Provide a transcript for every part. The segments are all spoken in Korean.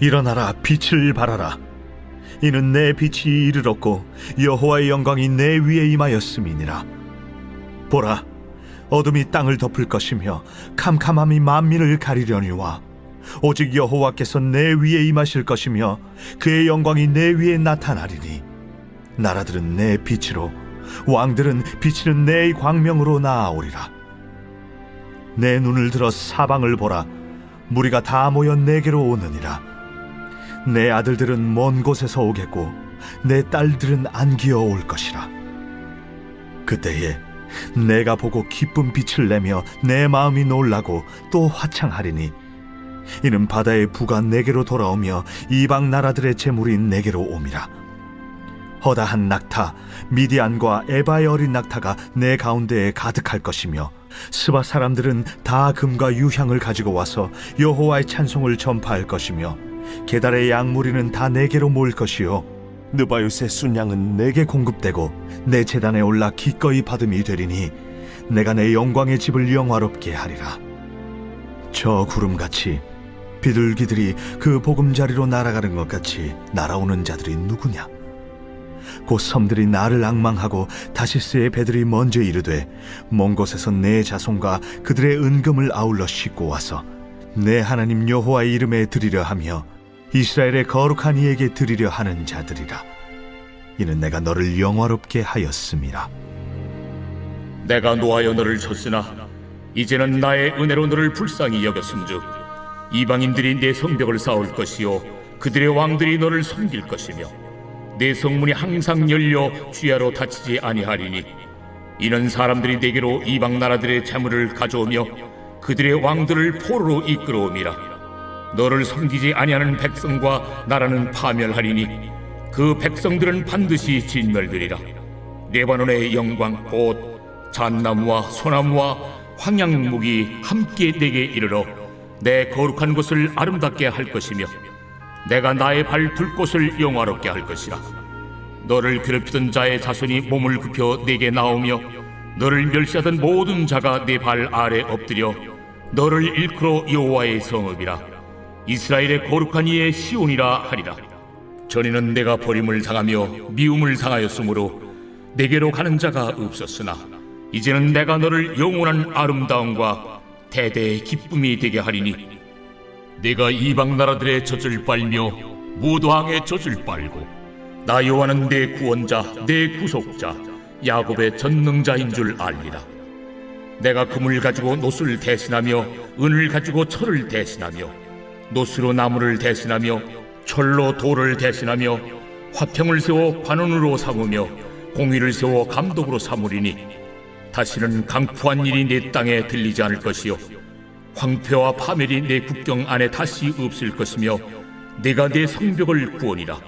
일어나라, 빛을 발하라. 이는 내 빛이 이르렀고 여호와의 영광이 내 위에 임하였음이니라. 보라, 어둠이 땅을 덮을 것이며 캄캄함이 만민을 가리려니와 오직 여호와께서 내 위에 임하실 것이며 그의 영광이 내 위에 나타나리니 나라들은 내 빛으로 왕들은 비치는 내 광명으로 나아오리라. 내 눈을 들어 사방을 보라. 무리가 다 모여 내게로 오느니라. 내 아들들은 먼 곳에서 오겠고 내 딸들은 안기어 올 것이라. 그때에 내가 보고 기쁜 빛을 내며 내 마음이 놀라고 또 화창하리니 이는 바다의 부가 내게로 돌아오며 이방 나라들의 재물이 내게로 옴이라. 허다한 낙타 미디안과 에바의 어린 낙타가 내 가운데에 가득할 것이며 스바 사람들은 다 금과 유향을 가지고 와서 여호와의 찬송을 전파할 것이며 게달의 양무리는 다 내게로 모일 것이요 느바요스의 순양은 내게 공급되고 내 제단에 올라 기꺼이 받음이 되리니 내가 내 영광의 집을 영화롭게 하리라. 저 구름같이 비둘기들이 그 보금자리로 날아가는 것 같이 날아오는 자들이 누구냐? 곧 섬들이 나를 앙망하고 다시스의 배들이 먼저 이르되 먼 곳에서 내 자손과 그들의 은금을 아울러 싣고 와서 내 하나님 여호와의 이름에 드리려 하며 이스라엘의 거룩한 이에게 드리려 하는 자들이라. 이는 내가 너를 영화롭게 하였음이라. 내가 노하여 너를 쳤으나 이제는 나의 은혜로 너를 불쌍히 여겼음즉 이방인들이 내 성벽을 쌓을 것이요 그들의 왕들이 너를 섬길 것이며 내 성문이 항상 열려 주야로 닫히지 아니하리니 이는 사람들이 내게로 이방 나라들의 재물을 가져오며 그들의 왕들을 포로로 이끌어옴이라. 너를 섬기지 아니하는 백성과 나라는 파멸하리니 그 백성들은 반드시 진멸되리라. 레바논의 영광 곧 잣나무와 소나무와 황양목이 함께 내게 이르러 내 거룩한 곳을 아름답게 할 것이며 내가 나의 발 둘 곳을 영화롭게 할 것이라. 너를 괴롭히던 자의 자손이 몸을 굽혀 내게 나오며 너를 멸시하던 모든 자가 내 발 아래 엎드려 너를 일컬어 여호와의 성읍이라 이스라엘의 거룩한 이의 시온이라 하리라. 전에는 내가 버림을 당하며 미움을 당하였으므로 내게로 가는 자가 없었으나 이제는 내가 너를 영원한 아름다움과 대대의 기쁨이 되게 하리니 내가 이방 나라들의 젖을 빨며 무도왕의 젖을 빨고 나 여호와는 내 구원자 내 구속자 야곱의 전능자인 줄 알리라. 내가 금을 가지고 노스를 대신하며 은을 가지고 철을 대신하며 노스로 나무를 대신하며 철로 돌을 대신하며 화평을 세워 관원으로 삼으며 공의를 세워 감독으로 삼으리니 다시는 강포한 일이 내 땅에 들리지 않을 것이요 황폐와 파멸이 내 국경 안에 다시 없을 것이며 내가 내 성벽을 구원이라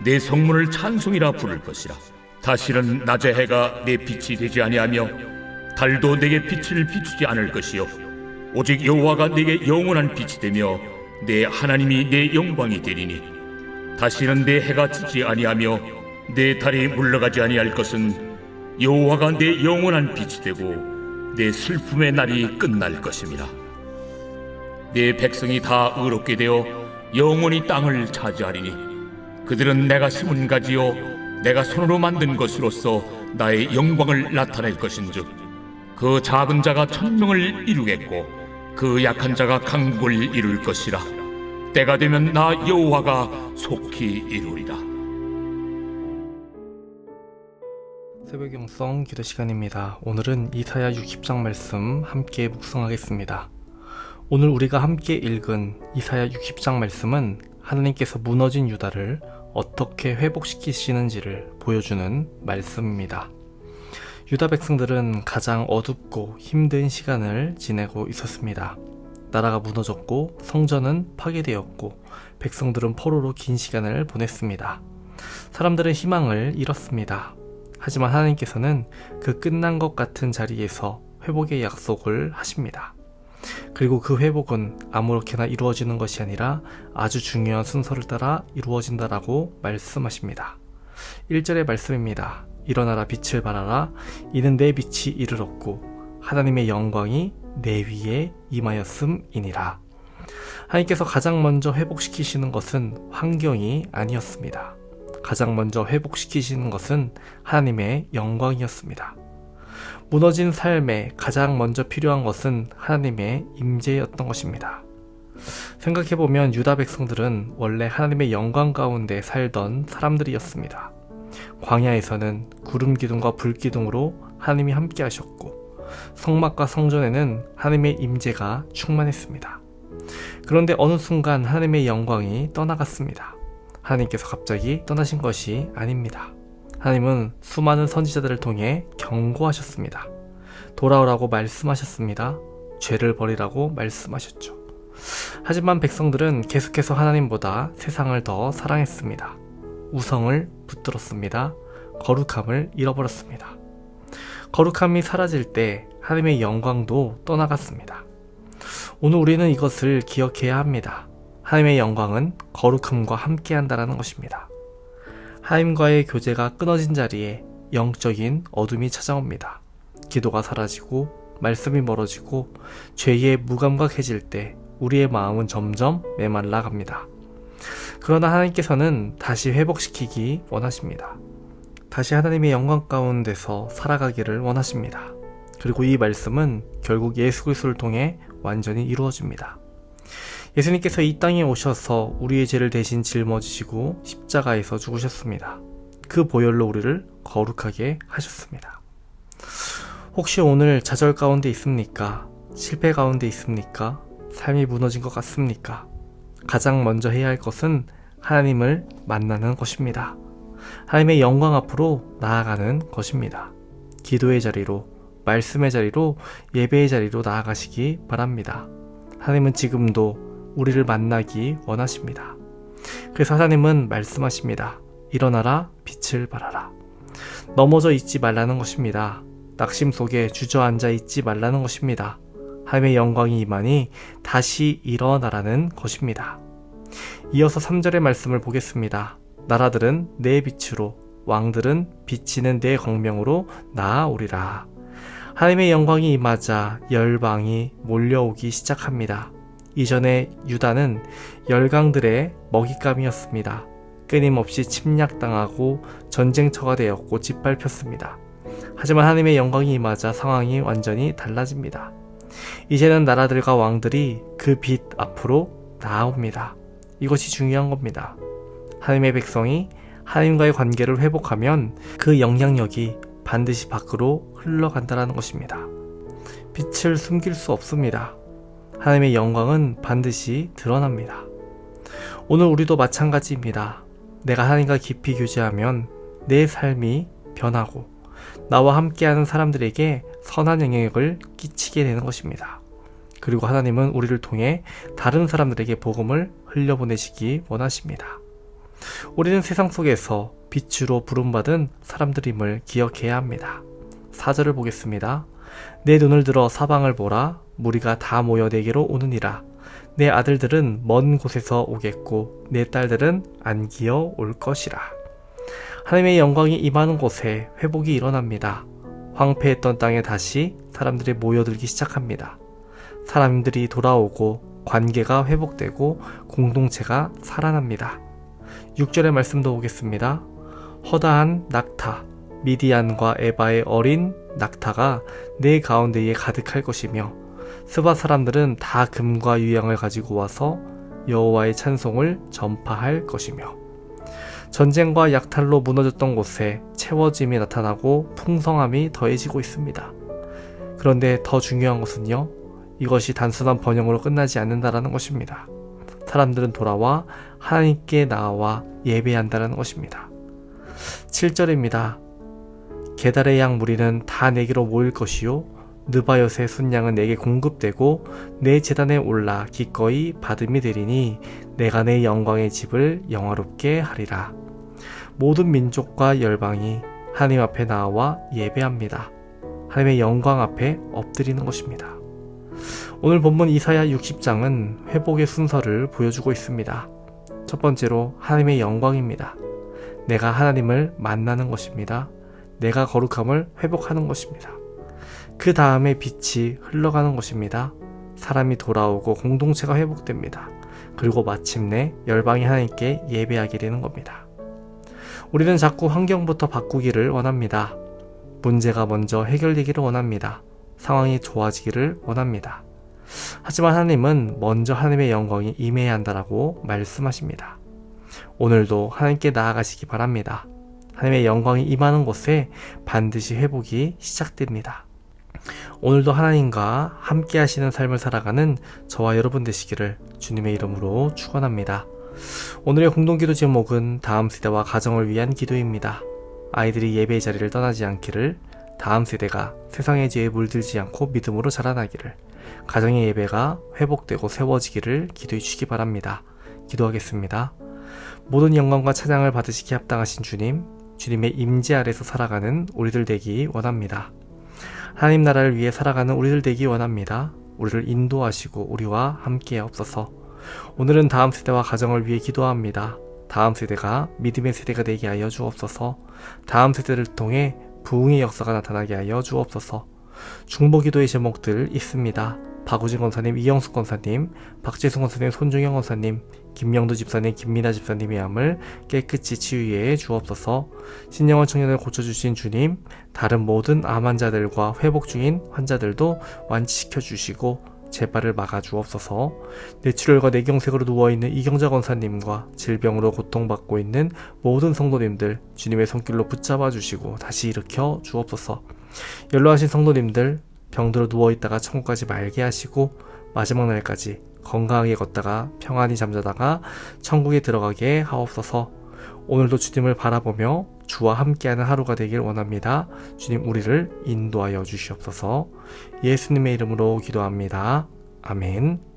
내 성문을 찬송이라 부를 것이라. 다시는 낮의 해가 내 빛이 되지 아니하며 달도 내게 빛을 비추지 않을 것이요 오직 여호와가 내게 영원한 빛이 되며 내 하나님이 내 영광이 되리니 다시는 내 해가 지지 아니하며 내 달이 물러가지 아니할 것은 여호와가 내 영원한 빛이 되고 내 슬픔의 날이 끝날 것입니다. 내 백성이 다 의롭게 되어 영원히 땅을 차지하리니 그들은 내가 심은 가지요 내가 손으로 만든 것으로서 나의 영광을 나타낼 것인즉 그 작은 자가 천명을 이루겠고 그 약한 자가 강국을 이룰 것이라. 때가 되면 나 여호와가 속히 이루리라. 새벽 영성 기도 시간입니다. 오늘은 이사야 60장 말씀 함께 묵상하겠습니다. 오늘 우리가 함께 읽은 이사야 60장 말씀은 하나님께서 무너진 유다를 어떻게 회복시키시는지를 보여주는 말씀입니다. 유다 백성들은 가장 어둡고 힘든 시간을 지내고 있었습니다. 나라가 무너졌고 성전은 파괴되었고 백성들은 포로로 긴 시간을 보냈습니다. 사람들은 희망을 잃었습니다. 하지만 하나님께서는 그 끝난 것 같은 자리에서 회복의 약속을 하십니다. 그리고 그 회복은 아무렇게나 이루어지는 것이 아니라 아주 중요한 순서를 따라 이루어진다라고 말씀하십니다. 1절의 말씀입니다. 일어나라 빛을 발하라 이는 내 빛이 이르렀고 하나님의 영광이 내 위에 임하였음이니라. 하나님께서 가장 먼저 회복시키시는 것은 환경이 아니었습니다. 가장 먼저 회복시키시는 것은 하나님의 영광이었습니다. 무너진 삶에 가장 먼저 필요한 것은 하나님의 임재였던 것입니다. 생각해보면 유다 백성들은 원래 하나님의 영광 가운데 살던 사람들이었습니다. 광야에서는 구름 기둥과 불 기둥으로 하나님이 함께 하셨고, 성막과 성전에는 하나님의 임재가 충만했습니다. 그런데 어느 순간 하나님의 영광이 떠나갔습니다. 하나님께서 갑자기 떠나신 것이 아닙니다. 하나님은 수많은 선지자들을 통해 경고하셨습니다. 돌아오라고 말씀하셨습니다. 죄를 버리라고 말씀하셨죠. 하지만 백성들은 계속해서 하나님보다 세상을 더 사랑했습니다. 우성을 붙들었습니다. 거룩함을 잃어버렸습니다. 거룩함이 사라질 때 하나님의 영광도 떠나갔습니다. 오늘 우리는 이것을 기억해야 합니다. 하나님의 영광은 거룩함과 함께 한다는 것입니다. 하나님과의 교제가 끊어진 자리에 영적인 어둠이 찾아옵니다. 기도가 사라지고 말씀이 멀어지고 죄에 무감각해질 때 우리의 마음은 점점 메말라 갑니다. 그러나 하나님께서는 다시 회복시키기 원하십니다. 다시 하나님의 영광 가운데서 살아가기를 원하십니다. 그리고 이 말씀은 결국 예수 그리스도를 통해 완전히 이루어집니다. 예수님께서 이 땅에 오셔서 우리의 죄를 대신 짊어지시고 십자가에서 죽으셨습니다. 그 보혈로 우리를 거룩하게 하셨습니다. 혹시 오늘 좌절 가운데 있습니까? 실패 가운데 있습니까? 삶이 무너진 것 같습니까? 가장 먼저 해야 할 것은 하나님을 만나는 것입니다. 하나님의 영광 앞으로 나아가는 것입니다. 기도의 자리로, 말씀의 자리로, 예배의 자리로 나아가시기 바랍니다. 하나님은 지금도 우리를 만나기 원하십니다. 그래서 하나님은 말씀하십니다. 일어나라, 빛을 발하라. 넘어져 있지 말라는 것입니다. 낙심 속에 주저앉아 있지 말라는 것입니다. 하나님의 영광이 임하니 다시 일어나라는 것입니다. 이어서 3절의 말씀을 보겠습니다. 나라들은 내 빛으로, 왕들은 비치는 내 광명으로 나아오리라. 하나님의 영광이 임하자 열방이 몰려오기 시작합니다. 이전에 유다는 열강들의 먹잇감이었습니다. 끊임없이 침략당하고 전쟁터가 되었고 짓밟혔습니다. 하지만 하나님의 영광이 임하자 상황이 완전히 달라집니다. 이제는 나라들과 왕들이 그 빛 앞으로 나아옵니다. 이것이 중요한 겁니다. 하나님의 백성이 하나님과의 관계를 회복하면 그 영향력이 반드시 밖으로 흘러간다는 것입니다. 빛을 숨길 수 없습니다. 하나님의 영광은 반드시 드러납니다. 오늘 우리도 마찬가지입니다. 내가 하나님과 깊이 교제하면 내 삶이 변하고 나와 함께하는 사람들에게 선한 영향력을 끼치게 되는 것입니다. 그리고 하나님은 우리를 통해 다른 사람들에게 복음을 흘려보내시기 원하십니다. 우리는 세상 속에서 빛으로 부름받은 사람들임을 기억해야 합니다. 4절을 보겠습니다. 내 눈을 들어 사방을 보라. 무리가 다 모여 내게로 오느니라. 내 아들들은 먼 곳에서 오겠고 내 딸들은 안기어 올 것이라. 하나님의 영광이 임하는 곳에 회복이 일어납니다. 황폐했던 땅에 다시 사람들이 모여들기 시작합니다. 사람들이 돌아오고 관계가 회복되고 공동체가 살아납니다. 6절의 말씀도 보겠습니다. 허다한 낙타, 미디안과 에바의 어린 낙타가 내 가운데에 가득할 것이며 스바 사람들은 다 금과 유향을 가지고 와서 여호와의 찬송을 전파할 것이며 전쟁과 약탈로 무너졌던 곳에 채워짐이 나타나고 풍성함이 더해지고 있습니다. 그런데 더 중요한 것은요, 이것이 단순한 번영으로 끝나지 않는다는 것입니다. 사람들은 돌아와 하나님께 나와 예배한다는 것입니다. 7절입니다. 게달의 양 무리는 다 내게로 모일 것이요 느바요의 순양은 내게 공급되고 내 제단에 올라 기꺼이 받음이 되리니 내가 내 영광의 집을 영화롭게 하리라. 모든 민족과 열방이 하나님 앞에 나와 예배합니다. 하나님의 영광 앞에 엎드리는 것입니다. 오늘 본문 이사야 60장은 회복의 순서를 보여주고 있습니다. 첫 번째로 하나님의 영광입니다. 내가 하나님을 만나는 것입니다. 내가 거룩함을 회복하는 것입니다. 그 다음에 빛이 흘러가는 것입니다. 사람이 돌아오고 공동체가 회복됩니다. 그리고 마침내 열방이 하나님께 예배하게 되는 겁니다. 우리는 자꾸 환경부터 바꾸기를 원합니다. 문제가 먼저 해결되기를 원합니다. 상황이 좋아지기를 원합니다. 하지만 하나님은 먼저 하나님의 영광이 임해야 한다라고 말씀하십니다. 오늘도 하나님께 나아가시기 바랍니다. 하나님의 영광이 임하는 곳에 반드시 회복이 시작됩니다. 오늘도 하나님과 함께 하시는 삶을 살아가는 저와 여러분 되시기를 주님의 이름으로 축원합니다. 오늘의 공동기도 제목은 다음 세대와 가정을 위한 기도입니다. 아이들이 예배의 자리를 떠나지 않기를, 다음 세대가 세상의 죄에 물들지 않고 믿음으로 자라나기를, 가정의 예배가 회복되고 세워지기를 기도해 주시기 바랍니다. 기도하겠습니다. 모든 영광과 찬양을 받으시기 합당하신 주님, 주님의 임재 아래서 살아가는 우리들 되기 원합니다. 하나님 나라를 위해 살아가는 우리들 되기 원합니다. 우리를 인도하시고 우리와 함께 하옵소서. 오늘은 다음 세대와 가정을 위해 기도합니다. 다음 세대가 믿음의 세대가 되게 하여 주옵소서. 다음 세대를 통해 부흥의 역사가 나타나게 하여 주옵소서. 중보기도의 제목들 있습니다. 박우진 권사님, 이영숙 권사님, 박재승 권사님, 손중영 권사님, 김명두 집사님, 김민아 집사님의 암을 깨끗이 치유해 주옵소서. 신영원 청년을 고쳐주신 주님, 다른 모든 암 환자들과 회복 중인 환자들도 완치시켜 주시고 재발을 막아 주옵소서. 뇌출혈과 뇌경색으로 누워있는 이경자 권사님과 질병으로 고통받고 있는 모든 성도님들 주님의 손길로 붙잡아 주시고 다시 일으켜 주옵소서. 연로하신 성도님들 병들어 누워있다가 천국까지 말게 하시고 마지막 날까지 건강하게 걷다가 평안히 잠자다가 천국에 들어가게 하옵소서. 오늘도 주님을 바라보며 주와 함께하는 하루가 되길 원합니다. 주님 우리를 인도하여 주시옵소서. 예수님의 이름으로 기도합니다. 아멘.